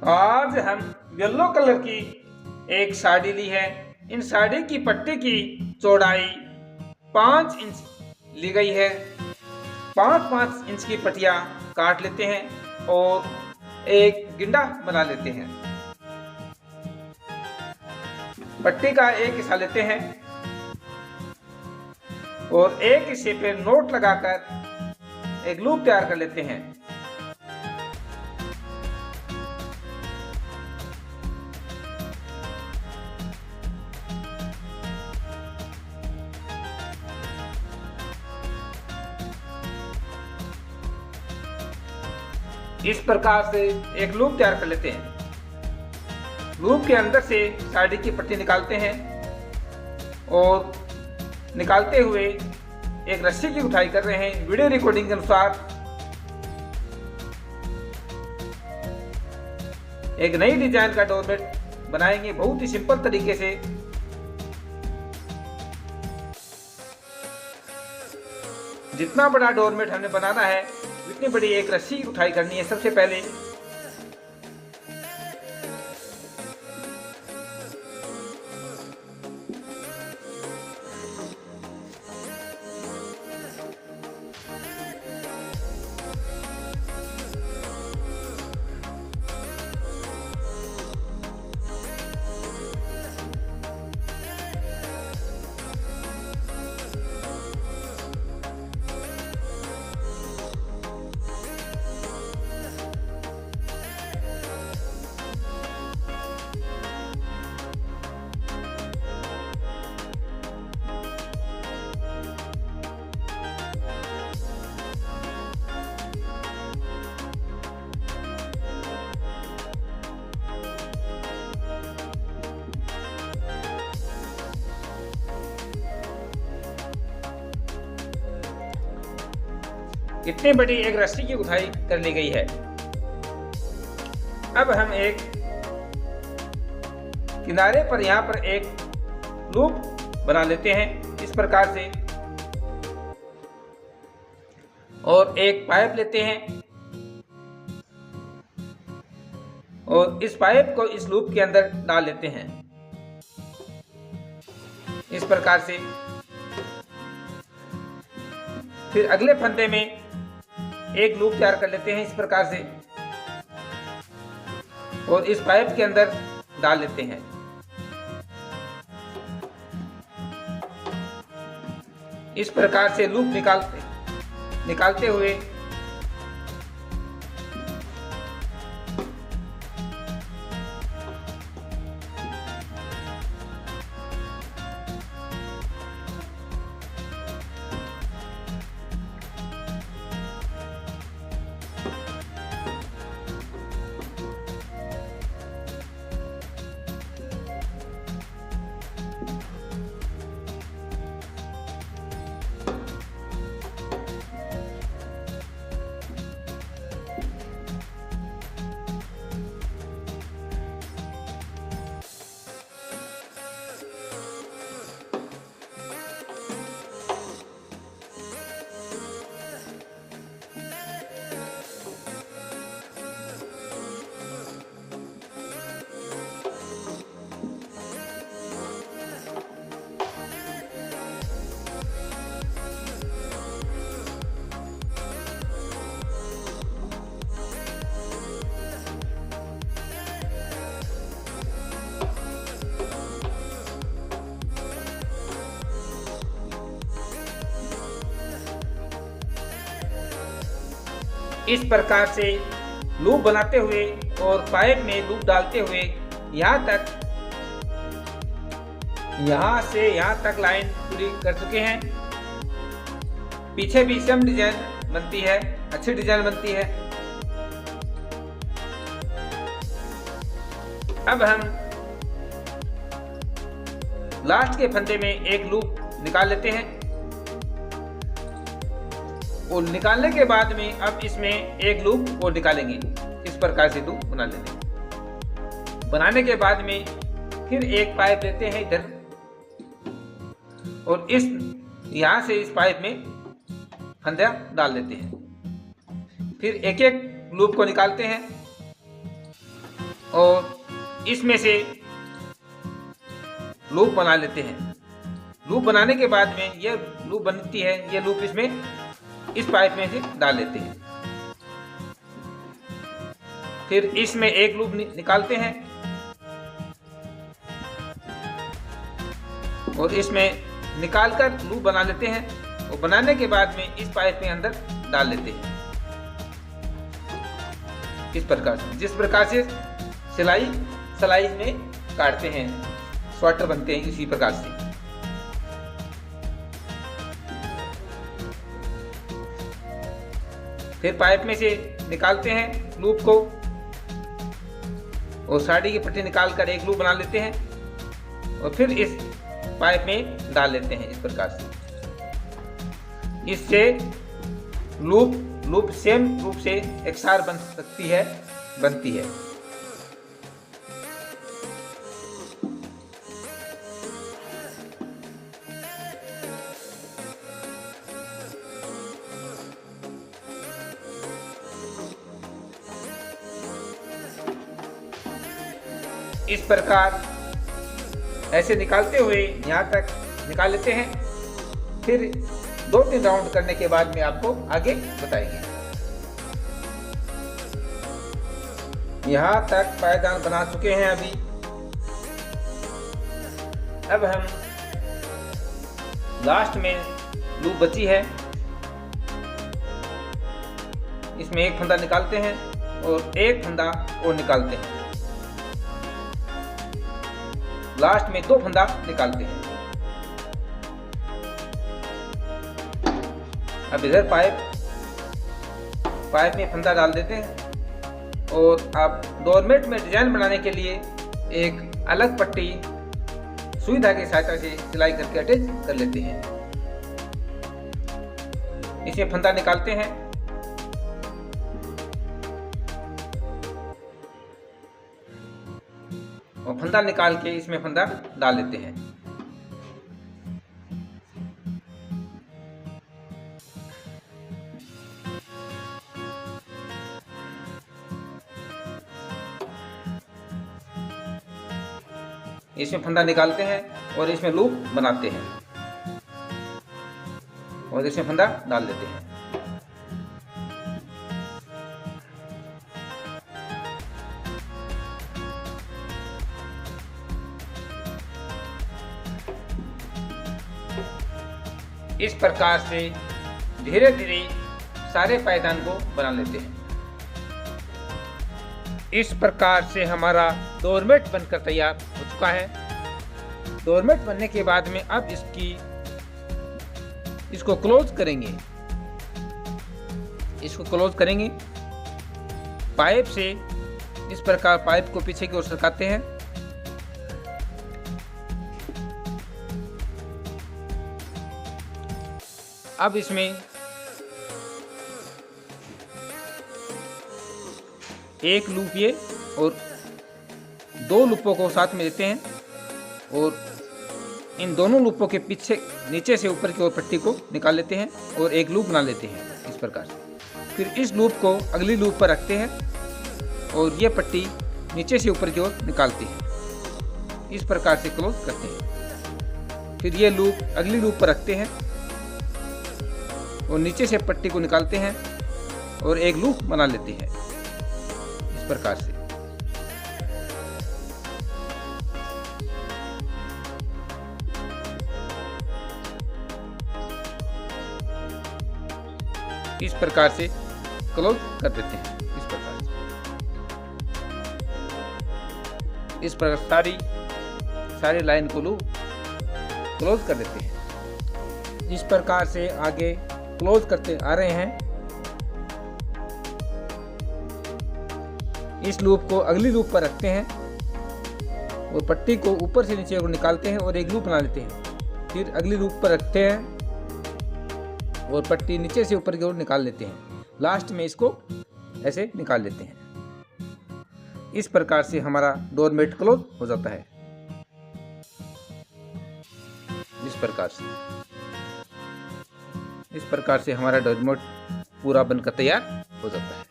आज हम yellow colour की एक साड़ी ली है। इन साड़ी की पट्टी की चौड़ाई 5 इंच ली गई है। 5-5 इंच की पट्टियां काट लेते हैं और एक गिंडा बना लेते हैं। पट्टी का एक हिस्सा लेते हैं और एक हिस्से पे नोट लगाकर एक लूप तैयार कर लेते हैं। इस प्रकार से एक लूप तैयार कर लेते हैं। लूप के अंदर से साड़ी की पट्टी निकालते हैं और निकालते हुए एक रस्सी की उठाई कर रहे हैं। वीडियो रिकॉर्डिंग के अनुसार एक नई डिजाइन का डोरमेट बनाएंगे बहुत ही सिंपल तरीके से। जितना बड़ा डोरमेट हमें बनाना है उतनी बड़ी एक रस्सी उठाई करनी है। सबसे पहले इतनी बड़ी एक रस्सी की उठाई कर ली गई है। अब हम एक किनारे पर यहाँ पर एक लूप बना लेते हैं इस प्रकार से और एक पाइप लेते हैं और इस पाइप को इस लूप के अंदर डाल लेते हैं इस प्रकार से। फिर अगले फंदे में एक लूप तैयार कर लेते हैं इस प्रकार से और इस पाइप के अंदर डाल लेते हैं। इस प्रकार से लूप निकालते हुए इस प्रकार से लूप बनाते हुए और पाइप में लूप डालते हुए यहाँ से यहाँ तक लाइन पूरी कर चुके हैं। पीछे भी सेम डिजाइन बनती है, अच्छी डिजाइन बनती है। अब हम लास्ट के फंदे में एक लूप निकाल लेते हैं और निकालने के बाद में अब इसमें एक लूप और निकालेंगे। इस प्रकार से लूप बना लेंगे। बनाने के बाद में फिर एक पाइप लेते हैं इधर और यहाँ से इस पाइप में फंदा डाल देते हैं। फिर एक एक लूप को निकालते हैं और इसमें से लूप बना लेते हैं। लूप बनाने के बाद में यह लूप बनती है, यह लूप इसमें इस पाइप में से डाल लेते हैं। फिर इसमें एक लूप निकालते हैं और इसमें निकालकर लूप बना लेते हैं और बनाने के बाद में इस पाइप में अंदर डाल लेते हैं। इस प्रकार से, जिस प्रकार से सिलाई में काटते हैं, स्वेटर बनते हैं, इसी प्रकार से। फिर पाइप में से निकालते हैं लूप को और साड़ी की पट्टी निकालकर एक लूप बना लेते हैं और फिर इस पाइप में डाल लेते हैं। इस प्रकार से इससे लूप सेम रूप से एकसार बनती है। इस प्रकार ऐसे निकालते हुए यहाँ तक निकाल लेते हैं। फिर 2-3 राउंड करने के बाद में आपको आगे बताएंगे। यहाँ तक पायदान बना चुके हैं अभी। अब हम लास्ट में लूप बची है, इसमें एक फंदा निकालते हैं और एक फंदा और निकालते हैं। लास्ट में 2 फंदा निकालते हैं। अब इधर पाइप में फंदा डाल देते हैं और अब डोरमेट में डिजाइन बनाने के लिए एक अलग पट्टी सुई धागे की सहायता से सिलाई करके अटैच कर लेते हैं। इसमें फंदा निकालते हैं और फंदा निकाल के इसमें फंदा डाल लेते हैं। इसमें फंदा निकालते हैं और इसमें लूप बनाते हैं और इसमें फंदा डाल देते हैं। इस प्रकार से धीरे धीरे सारे पायदान को बना लेते हैं। इस प्रकार से हमारा डोरमेट बनकर तैयार हो चुका है। डोरमेट बनने के बाद में अब इसको क्लोज करेंगे। पाइप से इस प्रकार पाइप को पीछे की ओर सरकाते हैं। अब इसमें एक लूप ये और 2 लूपों को साथ में देते हैं और इन दोनों लूपों के पीछे नीचे से ऊपर की ओर पट्टी को निकाल लेते हैं और एक लूप बना लेते हैं इस प्रकार से। फिर इस लूप को अगली लूप पर रखते हैं और ये पट्टी नीचे से ऊपर की ओर निकालते हैं। इस प्रकार से क्लोज करते हैं। फिर ये लूप अगली लूप पर रखते हैं और नीचे से पट्टी को निकालते हैं और एक लूप बना लेते हैं इस प्रकार से। इस प्रकार से क्लोज कर देते हैं। इस प्रकार सारी लाइन को क्लोज कर देते हैं। इस प्रकार से आगे क्लोज करते आ रहे हैं। इस लूप को अगली लूप पर रखते हैं और पट्टी को ऊपर से नीचे को निकालते हैं और एक लूप बना लेते हैं। फिर अगली लूप पर रखते हैं और पट्टी नीचे से ऊपर की ओर निकाल लेते हैं। लास्ट में इसको ऐसे निकाल लेते हैं। इस प्रकार से हमारा डोरमेट क्लोज हो जाता है। इस प्रकार से हमारा डोरमेट पूरा बनकर तैयार हो जाता है।